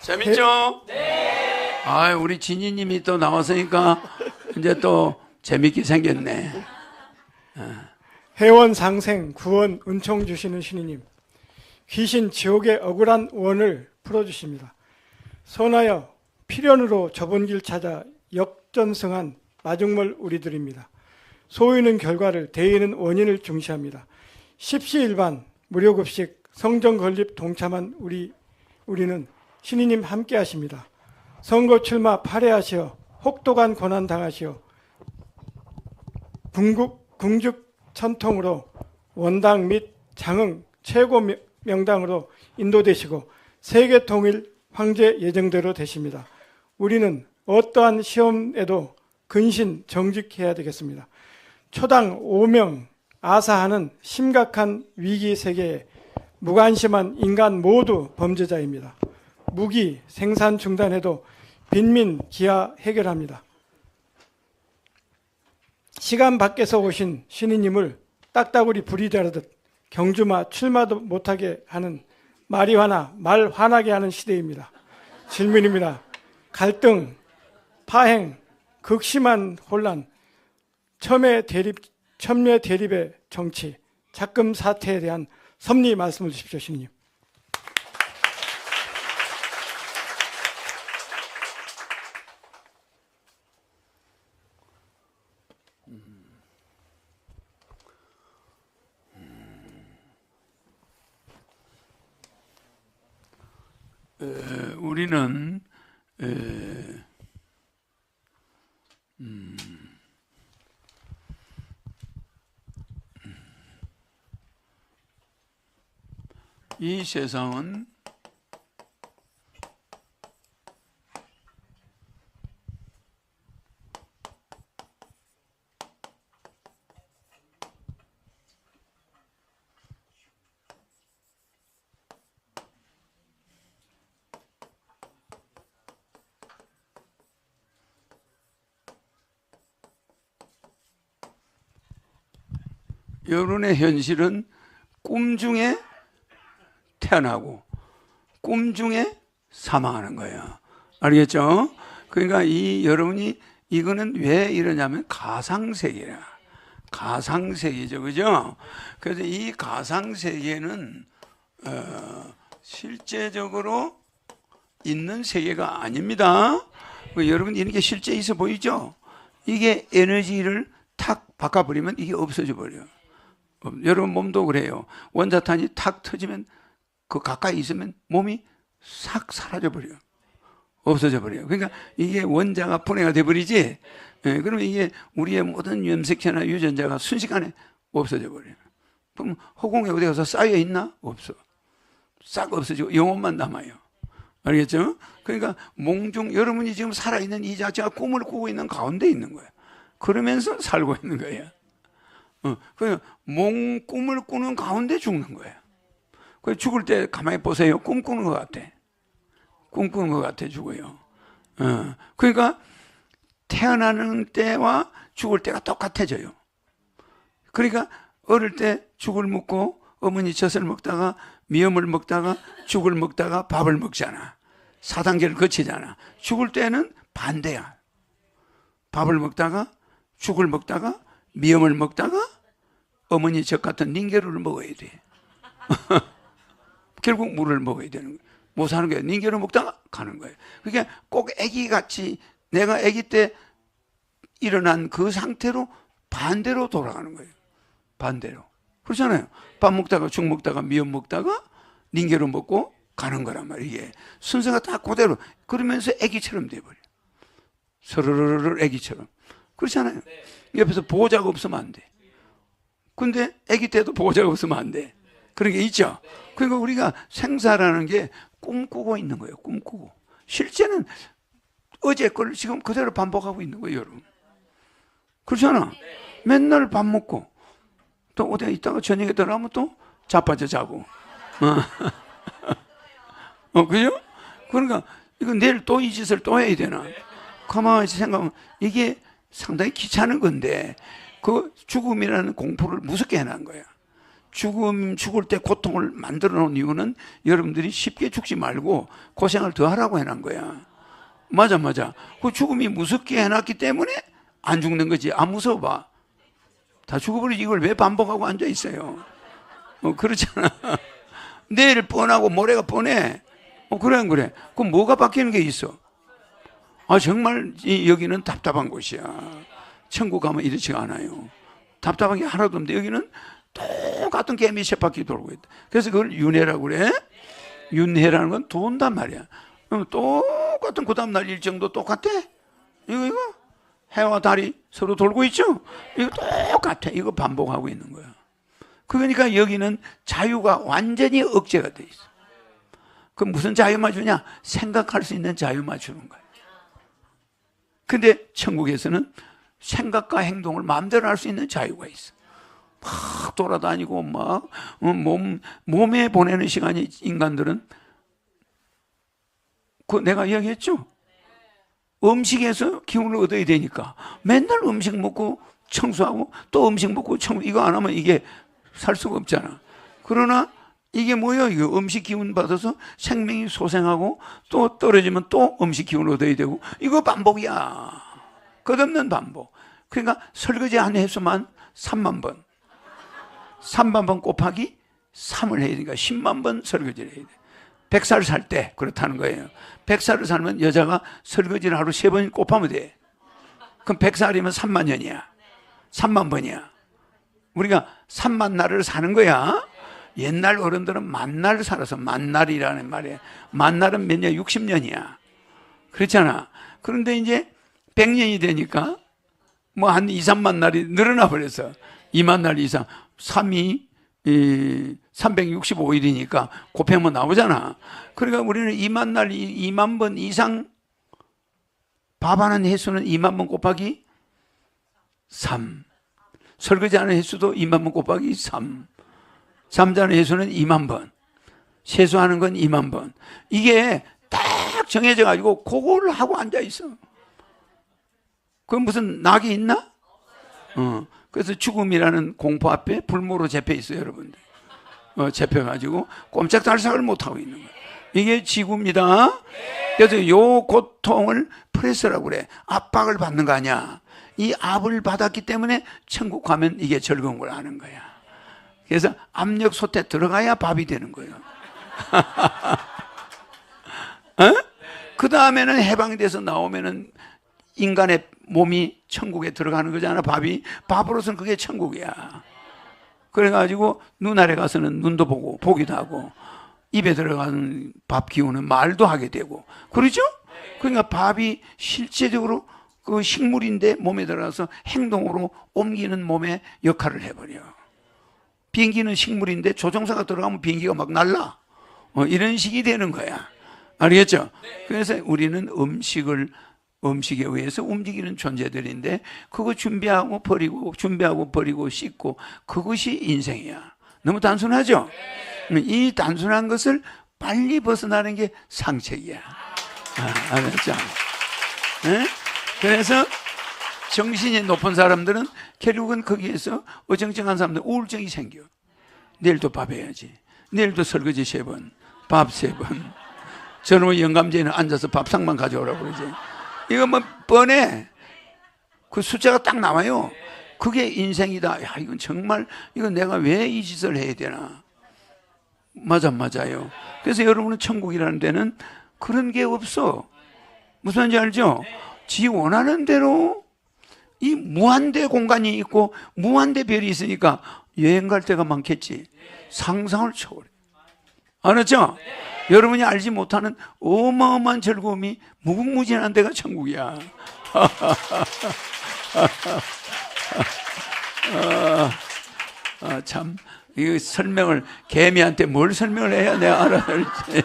A: 재밌죠? 네. 우리 진희님이 또 나왔으니까 이제 또 재밌게 생겼네.
D: 해원 상생 구원 은총 주시는 신이님, 귀신 지옥의 억울한 원을 풀어주십니다. 선하여 필연으로 좁은 길 찾아 역전승한 마중물 우리들입니다. 소위는 결과를, 대의는 원인을 중시합니다. 십시일반 무료급식 성전 건립 동참한 우리는 신이님 함께 하십니다. 선거 출마 파례하시어 혹독한 고난 당하시어 궁죽 천통으로 원당 및 장흥 최고 명당으로 인도되시고 세계 통일 황제 예정대로 되십니다. 우리는 어떠한 시험에도 근신 정직해야 되겠습니다. 초당 5명 아사하는 심각한 위기 세계에 무관심한 인간 모두 범죄자입니다. 무기 생산 중단해도 빈민 기아 해결합니다. 시간 밖에서 오신 신이님을 딱따구리 불이 자르듯 경주마 출마도 못하게 하는 말이 말 화나게 하는 시대입니다. 질문입니다. 갈등, 파행, 극심한 혼란, 첨예 대립의 정치, 작금 사태에 대한 섭리 말씀을 주십시오, 신님.
A: 우리는 이 세상은 여러분의 현실은 꿈 중에 태어나고 꿈 중에 사망하는 거예요. 알겠죠? 그러니까 이 여러분이 이거는 왜 이러냐면 가상세계라. 가상세계죠. 그죠? 그래서 이 가상세계는 실제적으로 있는 세계가 아닙니다. 여러분 이런 게 실제 있어 보이죠? 이게 에너지를 탁 바꿔버리면 이게 없어져 버려요. 여러분 몸도 그래요. 원자탄이 탁 터지면 그 가까이 있으면 몸이 싹 사라져 버려요. 없어져 버려요. 그러니까 이게 원자가 분해가 돼 버리지. 예, 그러면 이게 우리의 모든 염색체나 유전자가 순식간에 없어져 버려요. 그럼 허공에 어디 가서 쌓여 있나? 없어. 싹 없어지고 영혼만 남아요. 알겠죠? 그러니까 몽중 여러분이 지금 살아있는 이 자체가 꿈을 꾸고 있는 가운데 있는 거예요. 그러면서 살고 있는 거예요. 그래서 꿈을 꾸는 가운데 죽는 거예요. 그 죽을 때 가만히 보세요. 꿈꾸는 것 같아. 꿈꾸는 것 같아 죽어요. 그러니까 태어나는 때와 죽을 때가 똑같아져요. 그러니까 어릴 때 죽을 먹고 어머니 젖을 먹다가 미염을 먹다가 죽을 먹다가 밥을 먹잖아. 4단계를 거치잖아. 죽을 때는 반대야. 밥을 먹다가 죽을 먹다가 미염을 먹다가 어머니 젖 같은 닌게루를 먹어야 돼. 결국 물을 먹어야 되는 거예요. 못 사는 거예요. 닌게루 먹다가 가는 거예요. 그러니까 꼭 아기같이 내가 아기 때 일어난 그 상태로 반대로 돌아가는 거예요. 반대로. 그렇잖아요. 밥 먹다가 죽 먹다가 미역 먹다가 닌게루 먹고 가는 거란 말이에요. 이게 순서가 다 그대로. 그러면서 아기처럼 돼버려요. 서르르르 아기처럼. 그렇잖아요. 옆에서 보호자가 없으면 안 돼. 근데 아기 때도 보호자가 없으면 안 돼. 그런 게 있죠. 그러니까 우리가 생사라는 게 꿈꾸고 있는 거예요. 꿈꾸고. 실제는 어제 걸 지금 그대로 반복하고 있는 거예요, 여러분. 그렇잖아. 맨날 밥 먹고 또 어디 있다가 저녁에 들어가면 또 자빠져 자고. 그죠? 그러니까 이거 내일 또 이 짓을 또 해야 되나? 가만히 생각하면 이게 상당히 귀찮은 건데 그 죽음이라는 공포를 무섭게 해놓은 거야. 죽을 때 고통을 만들어 놓은 이유는 여러분들이 쉽게 죽지 말고 고생을 더 하라고 해놓은 거야. 맞아. 그 죽음이 무섭게 해놨기 때문에 안 죽는 거지. 안 무서워봐. 다 죽어버리지. 이걸 왜 반복하고 앉아 있어요? 그렇잖아. 내일 뻔하고 모레가 뻔해. 그래. 그럼 뭐가 바뀌는 게 있어? 정말 여기는 답답한 곳이야. 천국 가면 이렇지가 않아요. 답답한 게 하나도 없는데 여기는 똑같은 개미 쳇바퀴 돌고 있다. 그래서 그걸 윤회라고 그래. 윤회라는 건 돈단 말이야. 똑같은 그 다음날 일정도 똑같아. 이거 해와 달이 서로 돌고 있죠. 이거 똑같아. 이거 반복하고 있는 거야. 그러니까 여기는 자유가 완전히 억제가 돼 있어. 그럼 무슨 자유만 주냐? 생각할 수 있는 자유만 주는 거야. 근데 천국에서는 생각과 행동을 마음대로 할 수 있는 자유가 있어. 막 돌아다니고 막 몸에 보내는 시간이 인간들은 그 내가 이야기했죠. 음식에서 기운을 얻어야 되니까 맨날 음식 먹고 청소하고 또 음식 먹고 청소 이거 안 하면 이게 살 수가 없잖아. 그러나 이게 뭐예요? 이거 음식 기운 받아서 생명이 소생하고 또 떨어지면 또 음식 기운 얻어야 되고 이거 반복이야. 끝없는 반복. 그러니까 설거지 한 횟수만 3만 번. 3만 번 곱하기 3을 해야 되니까 10만 번 설거지를 해야 돼. 100살 살 때 그렇다는 거예요. 100살을 살면 여자가 설거지를 하루 3번 곱하면 돼. 그럼 100살이면 3만 년이야. 3만 번이야. 우리가 3만 날을 사는 거야. 옛날 어른들은 만날 살아서 만날이라는 말이에요. 만날은 몇 년? 60년이야. 그렇잖아. 그런데 이제 100년이 되니까 뭐 한 2, 3만 날이 늘어나 버려서 2만 날 이상 3이 365일이니까 곱하면 나오잖아. 그러니까 우리는 2만 날 2만 번 이상 밥하는 횟수는 2만 번 곱하기 3. 설거지하는 횟수도 2만 번 곱하기 3. 잠자는 횟수는 2만 번. 세수하는 건 2만 번. 이게 딱 정해져 가지고 그걸 하고 앉아 있어. 그건 무슨 낙이 있나? 그래서 죽음이라는 공포 앞에 불모로 잡혀 있어요, 여러분들. 잡혀가지고 꼼짝달싹을 못하고 있는 거예요. 이게 지구입니다. 그래서 요 고통을 프레스라고 그래. 압박을 받는 거 아니야. 이 압을 받았기 때문에 천국 가면 이게 즐거운 걸 아는 거야. 그래서 압력 솥에 들어가야 밥이 되는 거예요. 그 다음에는 해방돼서 나오면은 인간의 몸이 천국에 들어가는 거잖아. 밥으로서는 그게 천국이야. 그래가지고 눈 아래 가서는 눈도 보고 보기도 하고 입에 들어가는 밥 기운은 말도 하게 되고 그러죠? 그러니까 밥이 실제적으로 그 식물인데 몸에 들어가서 행동으로 옮기는 몸의 역할을 해버려. 비행기는 식물인데 조종사가 들어가면 비행기가 막 날라. 이런 식이 되는 거야. 알겠죠? 그래서 우리는 음식에 의해서 움직이는 존재들인데 그거 준비하고 버리고 씻고 그것이 인생이야. 너무 단순하죠? 이 단순한 것을 빨리 벗어나는 게 상책이야. 알았죠? 네? 그래서 정신이 높은 사람들은 결국은 거기에서 어정쩡한 사람들 우울증이 생겨. 내일도 밥 해야지. 내일도 설거지 3번, 밥 3번. 저놈의 영감제는 앉아서 밥상만 가져오라고 그러지. 이거 뭐 뻔해. 그 숫자가 딱 나와요. 그게 인생이다. 야, 이건 정말 이건 내가 왜 이 짓을 해야 되나. 맞아요. 그래서 여러분은 천국이라는 데는 그런 게 없어. 무슨 말인지 알죠? 지 원하는 대로 이 무한대 공간이 있고 무한대 별이 있으니까 여행 갈 데가 많겠지. 상상을 초월해. 알았죠? 여러분이 알지 못하는 어마어마한 즐거움이 무궁무진한 데가 천국이야. 참, 이 설명을, 개미한테 뭘 설명을 해야 내가 알아들지.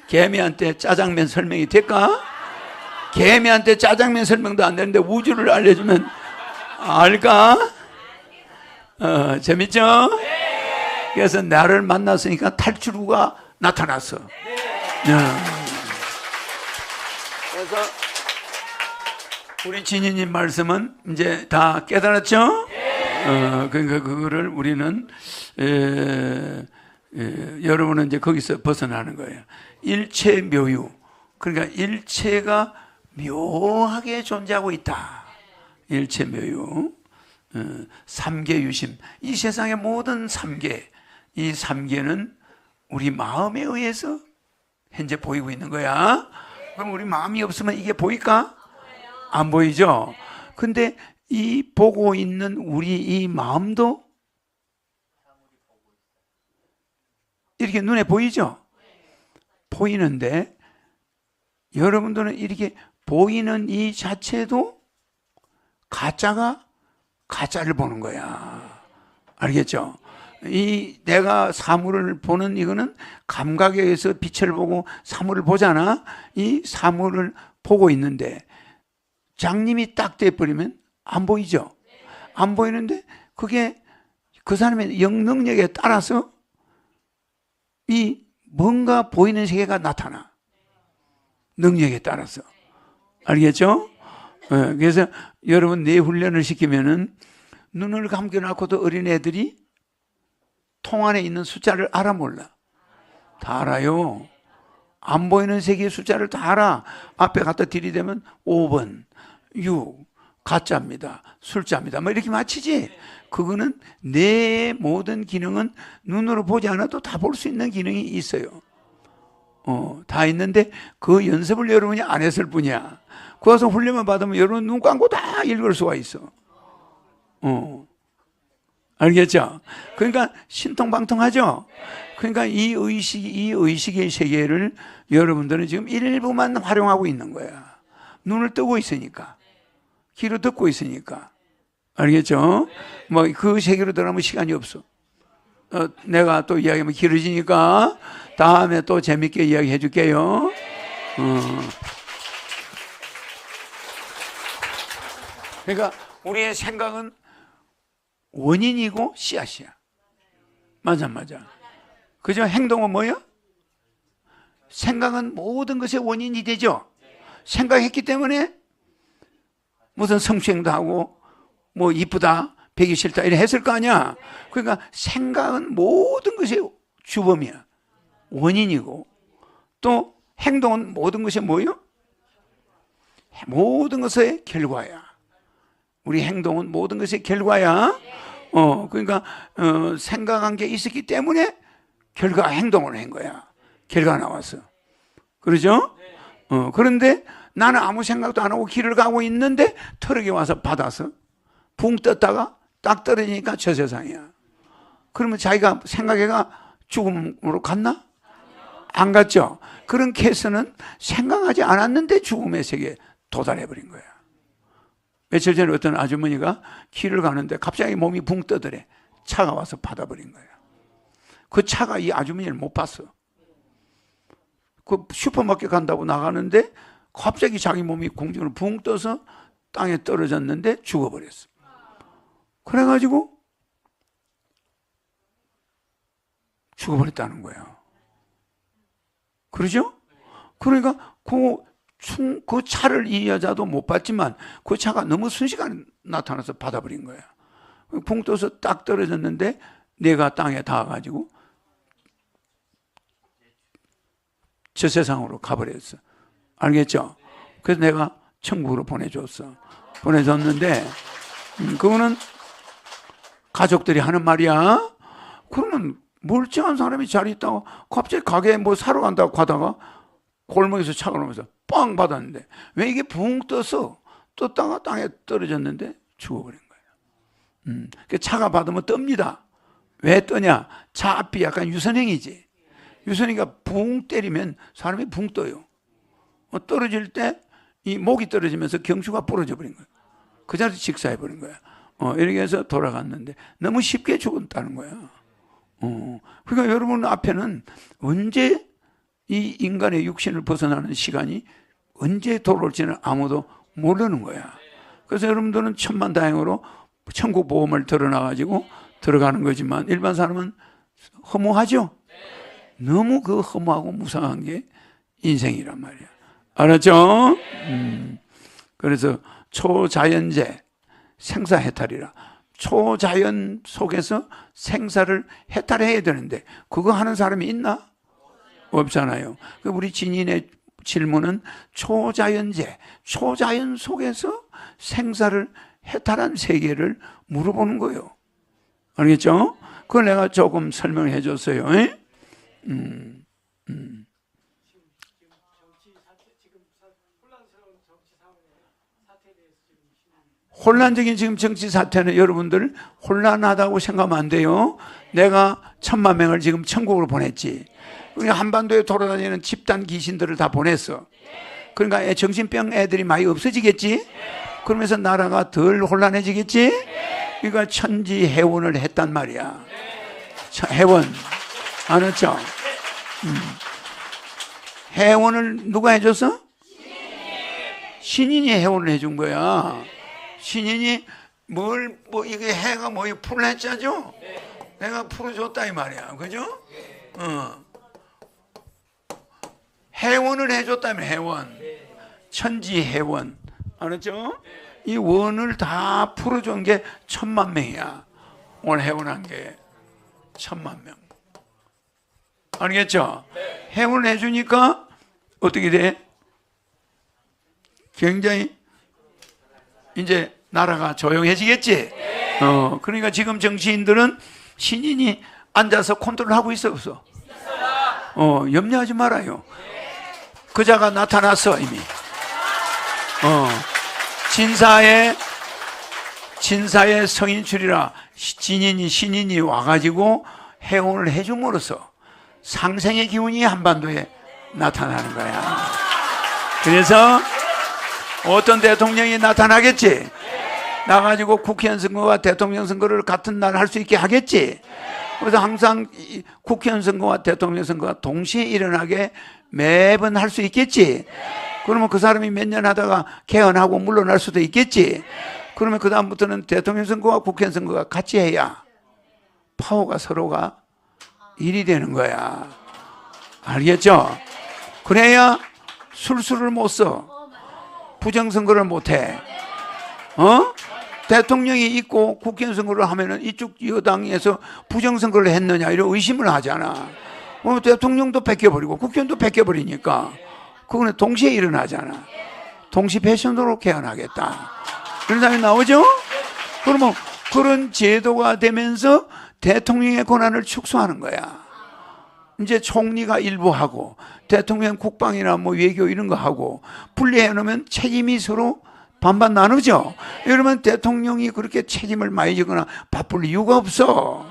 A: 개미한테 짜장면 설명이 될까? 개미한테 짜장면 설명도 안 되는데 우주를 알려주면 알까? 재밌죠? 그래서 나를 만났으니까 탈출구가 나타났어. 그래서 우리 진희님 말씀은 이제 다 깨달았죠? 그러니까 그거를 우리는 여러분은 이제 거기서 벗어나는 거예요. 일체 묘유. 그러니까 일체가 묘하게 존재하고 있다. 일체 묘유. 삼계유심. 이 세상의 모든 삼계. 이 삼계는 우리 마음에 의해서 현재 보이고 있는 거야. 그럼 우리 마음이 없으면 이게 보일까? 안 보이죠? 근데 이 보고 있는 우리 이 마음도 이렇게 눈에 보이죠? 보이는데 여러분들은 이렇게 보이는 이 자체도 가짜가 가짜를 보는 거야. 알겠죠? 이 내가 사물을 보는 이거는 감각에 의해서 빛을 보고 사물을 보잖아. 이 사물을 보고 있는데 장님이 딱 돼버리면 안 보이죠? 안 보이는데 그게 그 사람의 영능력에 따라서 이 뭔가 보이는 세계가 나타나. 능력에 따라서. 알겠죠? 그래서 여러분 뇌 훈련을 시키면은 눈을 감겨놓고도 어린애들이 통 안에 있는 숫자를 알아 몰라. 다 알아요. 안 보이는 세계의 숫자를 다 알아. 앞에 갖다 들이대면 5번, 6, 가짜입니다. 술자입니다. 뭐 이렇게 맞히지. 그거는 내 모든 기능은 눈으로 보지 않아도 다 볼 수 있는 기능이 있어요. 다 있는데 그 연습을 여러분이 안 했을 뿐이야. 거기서 훈련만 받으면 여러분 눈 감고 다 읽을 수가 있어. 알겠죠? 그러니까 신통방통하죠? 그러니까 이 의식의 세계를 여러분들은 지금 일부만 활용하고 있는 거야. 눈을 뜨고 있으니까. 귀로 듣고 있으니까. 알겠죠? 뭐 그 세계로 들어가면 시간이 없어. 내가 또 이야기하면 길어지니까 다음에 또 재밌게 이야기해 줄게요. 그러니까 우리의 생각은 원인이고 씨앗이야. 맞아. 그죠? 행동은 뭐야? 생각은 모든 것의 원인이 되죠. 생각했기 때문에 무슨 성추행도 하고 뭐 이쁘다, 배기 싫다 이래 했을 거 아니야. 그러니까 생각은 모든 것의 주범이야. 원인이고 또 행동은 모든 것이 뭐예요? 모든 것의 결과야. 우리 행동은 모든 것의 결과야. 그러니까 생각한 게 있었기 때문에 결과 행동을 한 거야. 결과가 나왔어. 그러죠? 그런데 나는 아무 생각도 안 하고 길을 가고 있는데 트럭이 와서 받아서 붕 떴다가 딱 떨어지니까 저 세상이야. 그러면 자기가 생각해가 죽음으로 갔나? 안 갔죠. 그런 케이스는 생각하지 않았는데 죽음의 세계에 도달해버린 거야. 며칠 전에 어떤 아주머니가 길을 가는데 갑자기 몸이 붕 떠더래. 차가 와서 받아버린 거야. 그 차가 이 아주머니를 못 봤어. 그 슈퍼마켓 간다고 나가는데 갑자기 자기 몸이 공중으로 붕 떠서 땅에 떨어졌는데 죽어버렸어. 그래가지고 죽어버렸다는 거야. 그러죠? 그러니까 그 차를 이 여자도 못 봤지만 그 차가 너무 순식간에 나타나서 받아버린 거야. 붕 떠서 딱 떨어졌는데 내가 땅에 닿아가지고 저 세상으로 가버렸어. 알겠죠? 그래서 내가 천국으로 보내줬는데 그거는 가족들이 하는 말이야. 그러면 멀쩡한 사람이 잘 있다고 갑자기 가게에 뭐 사러 간다고 가다가 골목에서 차가 오면서 빵 받았는데 왜 이게 붕 떠서 떴다가 땅에 떨어졌는데 죽어버린 거예요. 그 차가 받으면 뜹니다. 왜 떠냐? 차 앞이 약간 유선행이지. 유선행이가 붕 때리면 사람이 붕 떠요. 떨어질 때 이 목이 떨어지면서 경추가 부러져 버린 거예요. 그 자리에서 직사해 버린 거야. 이렇게 해서 돌아갔는데 너무 쉽게 죽었다는 거야. 그러니까 여러분 앞에는 언제 이 인간의 육신을 벗어나는 시간이 언제 돌아올지는 아무도 모르는 거야. 그래서 여러분들은 천만다행으로 천국 보험을 들어놔가지고 들어가는 거지만 일반 사람은 허무하죠? 너무 그 허무하고 무상한 게 인생이란 말이야. 알았죠? 그래서 초자연제 생사해탈이라. 초자연 속에서 생사를 해탈해야 되는데 그거 하는 사람이 있나? 없잖아요. 우리 진인의 질문은 초자연제, 초자연 속에서 생사를 해탈한 세계를 물어보는 거예요. 알겠죠? 그걸 내가 조금 설명해 줬어요. 혼란적인 지금 정치 사태는 여러분들 혼란하다고 생각하면 안 돼요. 내가 1000만 명을 지금 천국으로 보냈지. 우리 한반도에 돌아다니는 집단 귀신들을 다 보냈어. 그러니까 정신병 애들이 많이 없어지겠지. 그러면서 나라가 덜 혼란해지겠지. 그러니까 천지해원을 했단 말이야. 해원 알았죠? 해원을 누가 해줬어? 신인이 해원을 해준 거야. 신인이 이게 해가 풀을 했자죠? 내가 풀어줬다 이 말이야. 그죠? 해원을 해줬다면 해원. 천지해원. 알았죠? 이 원을 다 풀어준 게 1000만 명이야. 오늘 해원한 게 1000만 명. 알겠죠? 해원을 해주니까 어떻게 돼? 굉장히 이제 나라가 조용해지겠지? 그러니까 지금 정치인들은 신인이 앉아서 컨트롤하고 있어, 없어? 염려하지 말아요. 그자가 나타났어, 이미. 진사의 성인출이라 신인이 와가지고 해원을 해줌으로써 상생의 기운이 한반도에 나타나는 거야. 그래서 어떤 대통령이 나타나겠지? 나가지고 국회의원 선거와 대통령 선거를 같은 날 할 수 있게 하겠지? 그래서 항상 국회의원 선거와 대통령 선거가 동시에 일어나게 매번 할 수 있겠지? 그러면 그 사람이 몇 년 하다가 개헌하고 물러날 수도 있겠지? 그러면 그 다음부터는 대통령 선거와 국회의원 선거가 같이 해야 파워가 서로가 일이 되는 거야. 알겠죠? 그래야 술수를 못 써. 부정선거를 못 해. 대통령이 있고 국회의원 선거를 하면은 이쪽 여당에서 부정선거를 했느냐 이런 의심을 하잖아. 대통령도 뺏겨버리고 국회의원도 뺏겨버리니까 그거는 동시에 일어나잖아. 동시 패션으로 개헌하겠다. 그런 사람이 나오죠? 그러면 그런 제도가 되면서 대통령의 권한을 축소하는 거야. 이제 총리가 일부 하고 대통령 국방이나 뭐 외교 이런 거 하고 분리해 놓으면 책임이 서로 반반 나누죠. 이러면 대통령이 그렇게 책임을 많이 지거나 바쁠 이유가 없어.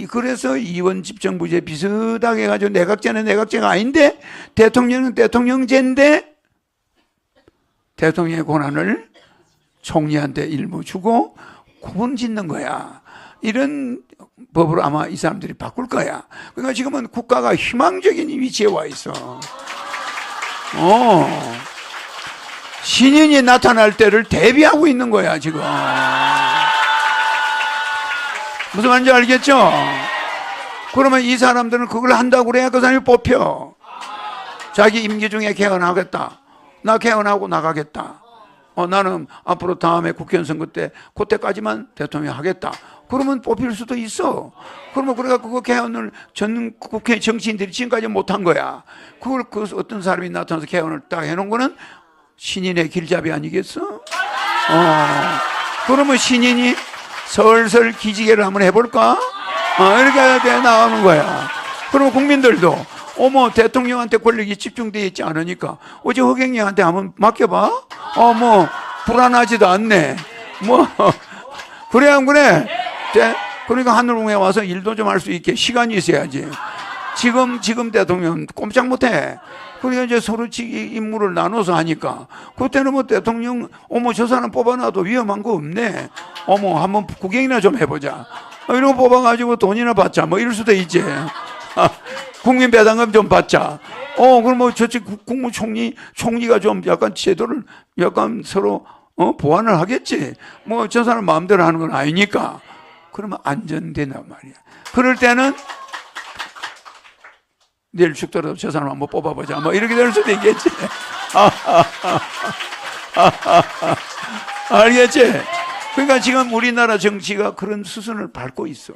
A: 그래서 이원 집정부제 비슷하게 해가지고 내각제는 내각제가 아닌데 대통령은 대통령제인데 대통령의 권한을 총리한테 일부 주고 구분 짓는 거야. 이런 법으로 아마 이 사람들이 바꿀 거야. 그러니까 지금은 국가가 희망적인 위치에 와 있어. 신인이 나타날 때를 대비하고 있는 거야, 지금. 무슨 말인지 알겠죠? 그러면 이 사람들은 그걸 한다고 그래야 그 사람이 뽑혀. 자기 임기 중에 개헌하겠다. 나 개헌하고 나가겠다. 나는 앞으로 다음에 국회의원 선거 때 그때까지만 대통령 하겠다. 그러면 뽑힐 수도 있어. 그러면 그래가 그거 개헌을 전 국회 정치인들이 지금까지 못한 거야. 그걸 그 어떤 사람이 나타나서 개헌을 딱 해놓은 거는 신인의 길잡이 아니겠어? 그러면 신인이 설설 기지개를 한번 해볼까? 이렇게 돼 나오는 거야. 그러면 국민들도 어머 대통령한테 권력이 집중되어 있지 않으니까 어제 허경영한테 한번 맡겨봐. 뭐 불안하지도 않네. 뭐 그래 안 그래? 그러니까 하늘궁에 와서 일도 좀 할 수 있게 시간이 있어야지. 지금 대통령 꼼짝 못해. 그러니까 이제 서로 임무를 나눠서 하니까 그때는 뭐 대통령 어머 저 사람 뽑아놔도 위험한 거 없네. 어머 한번 구경이나 좀 해보자. 이런 거 뽑아가지고 돈이나 받자. 뭐 이럴 수도 있지. 국민 배당금 좀 받자. 그럼 뭐 저쪽 총리가 좀 약간 제도를 약간 서로 보완을 하겠지. 뭐 저 사람 마음대로 하는 건 아니니까. 그러면 안전된단 말이야. 그럴 때는 내일 죽더라도 저 사람 한번 뽑아보자. 뭐 이렇게 될 수도 있겠지. 알겠지? 그러니까 지금 우리나라 정치가 그런 수순을 밟고 있어.